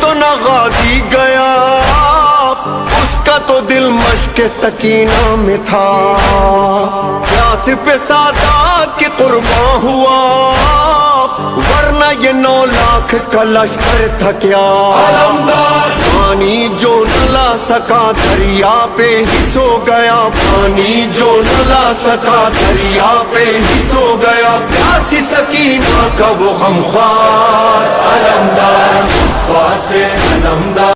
तो न गाजी गया, उसका तो दिल मश्क सकीना में था। प्यास पे सादात की कुर्बान हुआ, वरना ये 9 लाख का लश्कर था क्या। पानी जो न ला सका दरिया पे ही सो गया, पानी जो न ला सका दरिया पे ही सो गया। प्यासी सकीना का वो गमख्वार अलमदार, वासे अलमदार।